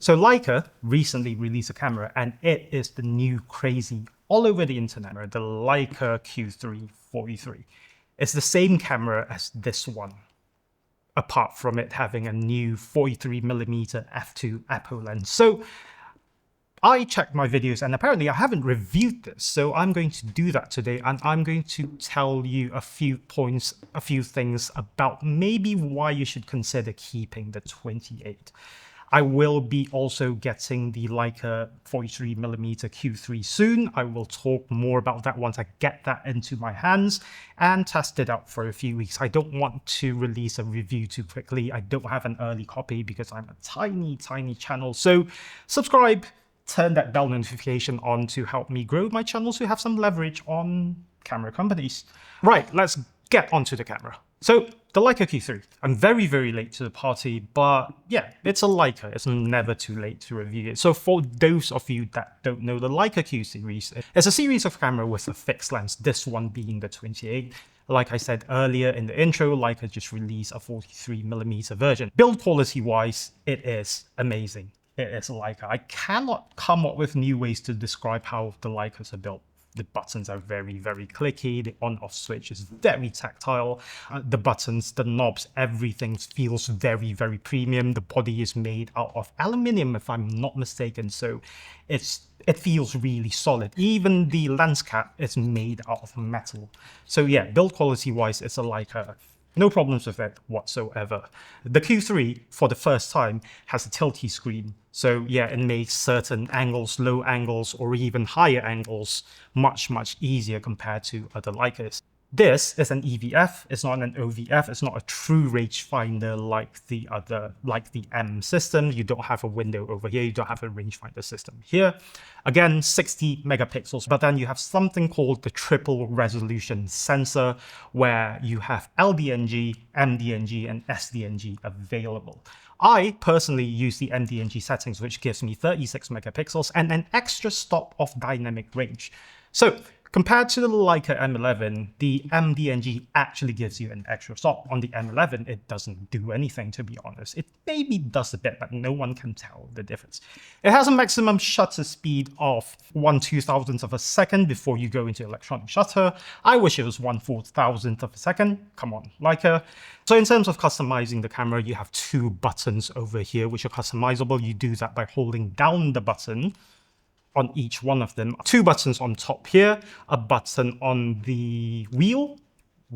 So Leica recently released a camera and it is the new crazy all over the internet, the Leica Q3 43. It's the same camera as this one, apart from it having a new 43mm f2 apo lens. So I checked my videos and apparently I haven't reviewed this, so I'm going to do that today and I'm going to tell you a few points, a few things about maybe why you should consider keeping the 28. I will be also getting the Leica 43mm Q3 soon. I will talk more about that once I get that into my hands and test it out for a few weeks. I don't want to release a review too quickly. I don't have an early copy because I'm a tiny channel. So subscribe, turn that bell notification on to help me grow my channel so you have some leverage on camera companies. Right, let's get onto the camera. So the Leica Q3, I'm very late to the party, but yeah, it's a Leica. It's never too late to review it. So for those of you that don't know, the Leica Q series is a series of camera with a fixed lens, this one being the 28. Like I said earlier in the intro, Leica just released a 43mm version. Build quality wise, it is amazing. It is Leica. I cannot come up with new ways to describe how the Leicas are built. The buttons are very clicky. The on-off switch is very tactile. The buttons, the knobs, everything feels very premium. The body is made out of aluminium, if I'm not mistaken, so it feels really solid. Even the lens cap is made out of metal. So yeah, build quality wise, it's a Leica. No problems with it whatsoever. The Q3, for the first time, has a tilty screen. So yeah, it makes certain angles, low angles, or even higher angles much easier compared to other Leicas. This is an EVF, it's not an OVF, it's not a true rangefinder like the M system. You don't have a window over here, you don't have a rangefinder system here. Again, 60 megapixels, but then you have something called the triple resolution sensor, where you have LDNG, MDNG, and SDNG available. I personally use the MDNG settings, which gives me 36 megapixels and an extra stop of dynamic range. So compared to the Leica M11, the MDNG actually gives you an extra stop. On the M11, it doesn't do anything, to be honest. It maybe does a bit, but no one can tell the difference. It has a maximum shutter speed of 1/2000th of a second before you go into electronic shutter. I wish it was 1/4000th of a second. Come on, Leica. So in terms of customizing the camera, you have two buttons over here, which are customizable. You do that by holding down the button on each one of them. Two buttons on top here, a button on the wheel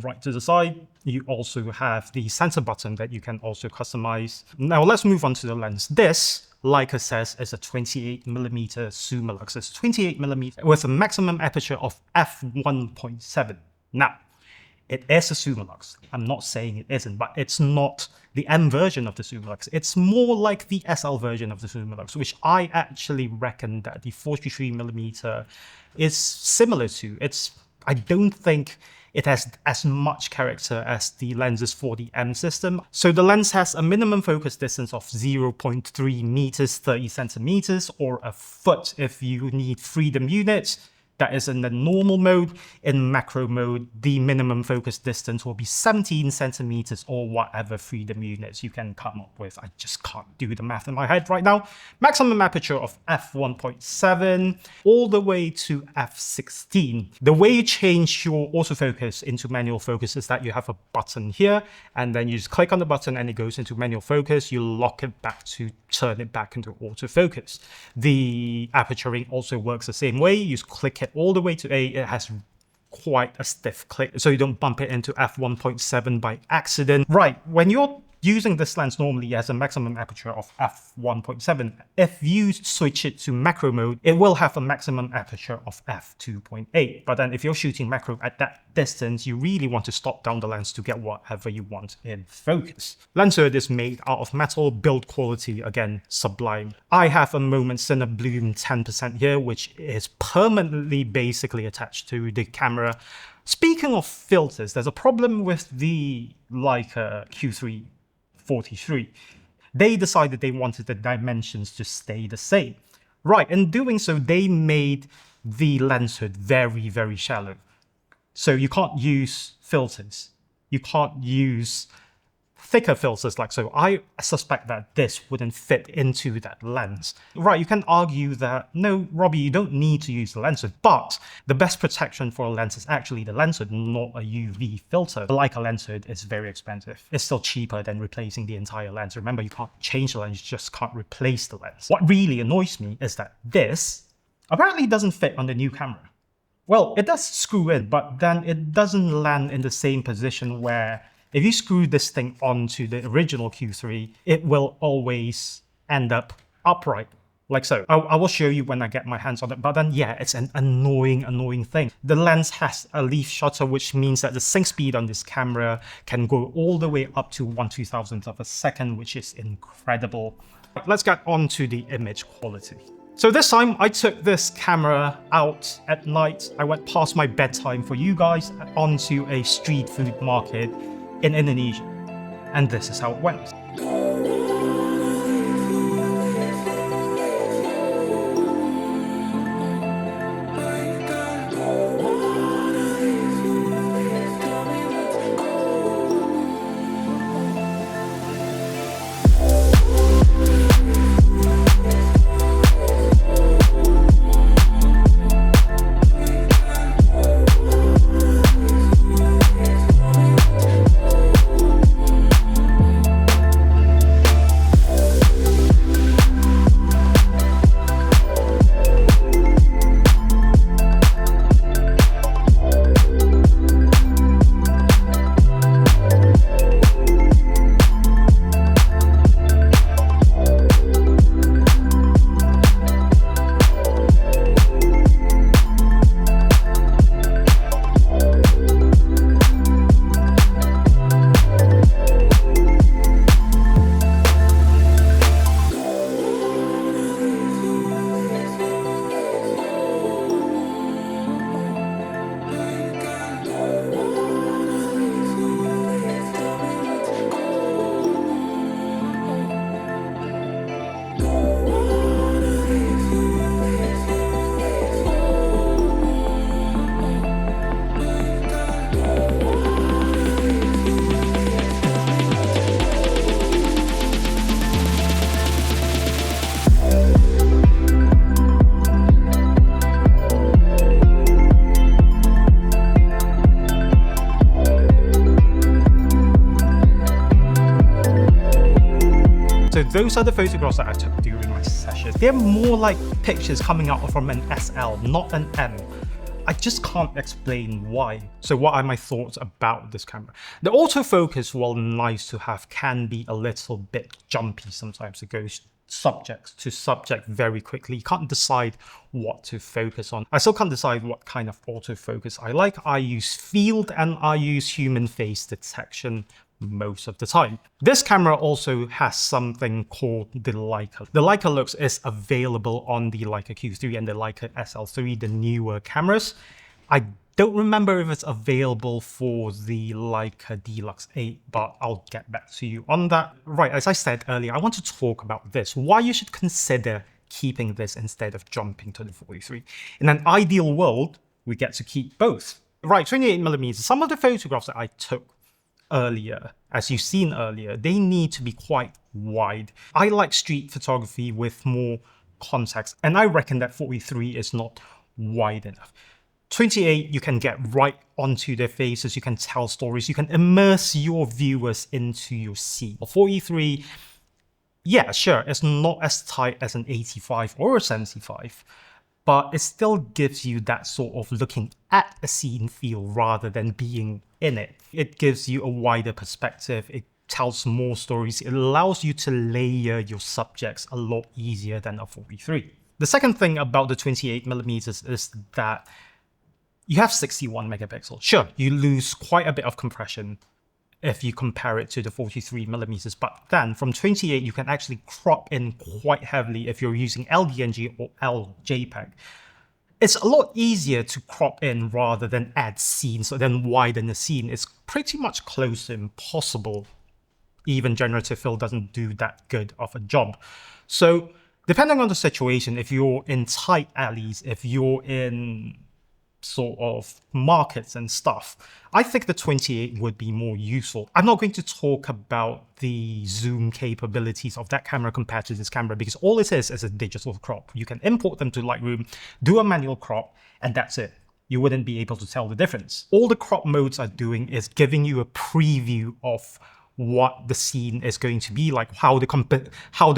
right to the side. You also have the center button that you can also customize. Now let's move on to the lens. This, Leica says, is a 28mm Summilux. It's 28mm with a maximum aperture of f1.7. Now, it is a Summilux. I'm not saying it isn't, but it's not the M version of the Summilux. It's more like the SL version of the Summilux, which I actually reckon that the 43mm is similar to. I don't think it has as much character as the lenses for the M system. So the lens has a minimum focus distance of 0.3 meters, 30 centimeters, or a foot if you need freedom units. That is in the normal mode. In macro mode, the minimum focus distance will be 17 centimeters or whatever freedom units you can come up with. I just can't do the math in my head right now. Maximum aperture of f1.7 all the way to f16. The way you change your autofocus into manual focus is that you have a button here, and then you just click on the button and it goes into manual focus. You lock it back to turn it back into autofocus. The aperturing also works the same way. You just click it all the way to A. It has quite a stiff click, so you don't bump it into f1.7 by accident. Right, when you're using this lens normally as a maximum aperture of f1.7, if you switch it to macro mode, it will have a maximum aperture of f2.8. But then if you're shooting macro at that distance, you really want to stop down the lens to get whatever you want in focus. Lens hood is made out of metal, build quality, again, sublime. I have a Moment Cine Bloom 10% here, which is permanently basically attached to the camera. Speaking of filters, there's a problem with the Leica Q3 43. They decided they wanted the dimensions to stay the same. Right, in doing so, they made the lens hood very shallow. So you can't use filters. You can't use thicker filters like so, I suspect that this wouldn't fit into that lens. Right, you can argue that, no, Robbie, you don't need to use the lens hood, but the best protection for a lens is actually the lens hood, not a UV filter. The Leica lens hood is very expensive. It's still cheaper than replacing the entire lens. Remember, you can't change the lens, you just can't replace the lens. What really annoys me is that this apparently doesn't fit on the new camera. Well, it does screw in, but then it doesn't land in the same position where if you screw this thing onto the original Q3, it will always end up upright, like so. I will show you when I get my hands on it, but then yeah, it's an annoying thing. The lens has a leaf shutter, which means that the sync speed on this camera can go all the way up to 1/2000th of a second, which is incredible. Let's get on to the image quality. So this time I took this camera out at night. I went past my bedtime for you guys onto a street food market in Indonesia. And this is how it went. So those are the photographs that I took during my session. They're more like pictures coming out from an SL, not an M. I just can't explain why. So what are my thoughts about this camera? The autofocus, while nice to have, can be a little bit jumpy sometimes. It goes subject to subject very quickly. You can't decide what to focus on. I still can't decide what kind of autofocus I like. I use field and I use human face detection most of the time. This camera also has something called the Leica. The Leica Lux is available on the Leica Q3 and the Leica SL3, the newer cameras. I don't remember if it's available for the Leica Deluxe 8, but I'll get back to you on that. Right, as I said earlier, I want to talk about this, why you should consider keeping this instead of jumping to the 43. In an ideal world, we get to keep both. Right, 28mm. Some of the photographs that I took earlier, as you've seen earlier, they need to be quite wide. I like street photography with more context, and I reckon that 43 is not wide enough. 28, you can get right onto their faces, you can tell stories, you can immerse your viewers into your scene. 43, yeah, sure, it's not as tight as an 85 or a 75, but it still gives you that sort of looking at a scene feel rather than being in it. It gives you a wider perspective, it tells more stories, it allows you to layer your subjects a lot easier than a 43. The second thing about the 28mm is that you have 61 megapixels. Sure, you lose quite a bit of compression if you compare it to the 43mm, but then from 28 you can actually crop in quite heavily if you're using LDNG or LJPEG. It's a lot easier to crop in rather than add scenes or then widen the scene. It's pretty much close to impossible. Even generative fill doesn't do that good of a job. So depending on the situation, if you're in tight alleys, if you're in sort of markets and stuff, I think the 28 would be more useful. I'm not going to talk about the zoom capabilities of that camera compared to this camera, because all it is a digital crop. You can import them to Lightroom, do a manual crop, and that's it. You wouldn't be able to tell the difference. All the crop modes are doing is giving you a preview of what the scene is going to be like, how the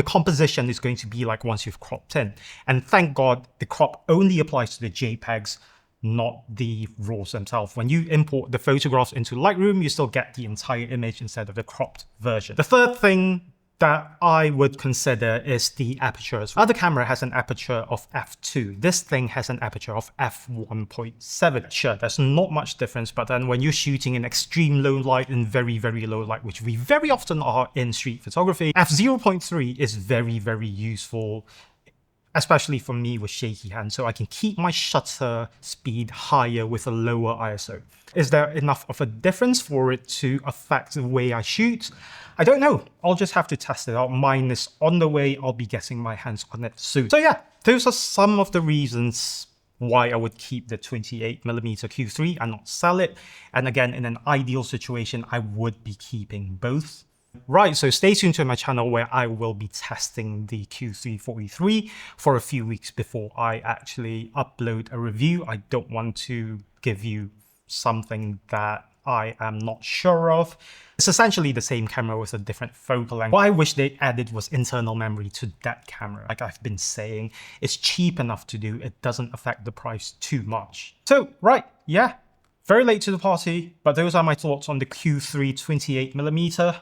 composition is going to be like once you've cropped in. And thank God the crop only applies to the JPEGs, not the RAWs themselves. When you import the photographs into Lightroom, you still get the entire image instead of the cropped version. The third thing that I would consider is the apertures. Other camera has an aperture of f2. This thing has an aperture of f1.7. Sure, there's not much difference, but then when you're shooting in extreme low light and very, very low light, which we very often are in street photography, f0.3 is very, very useful, especially for me with shaky hands, so I can keep my shutter speed higher with a lower ISO. Is there enough of a difference for it to affect the way I shoot? I don't know. I'll just have to test it out. Mine is on the way. I'll be getting my hands on it soon. So yeah, those are some of the reasons why I would keep the 28mm Q3 and not sell it. And again, in an ideal situation, I would be keeping both. Right, so stay tuned to my channel where I will be testing the Q3 43 for a few weeks before I actually upload a review. I don't want to give you something that I am not sure of. It's essentially the same camera with a different focal length. What I wish they added was internal memory to that camera. Like I've been saying, it's cheap enough to do. It doesn't affect the price too much. So, right, yeah, very late to the party, but those are my thoughts on the Q3 28mm.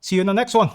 See you in the next one.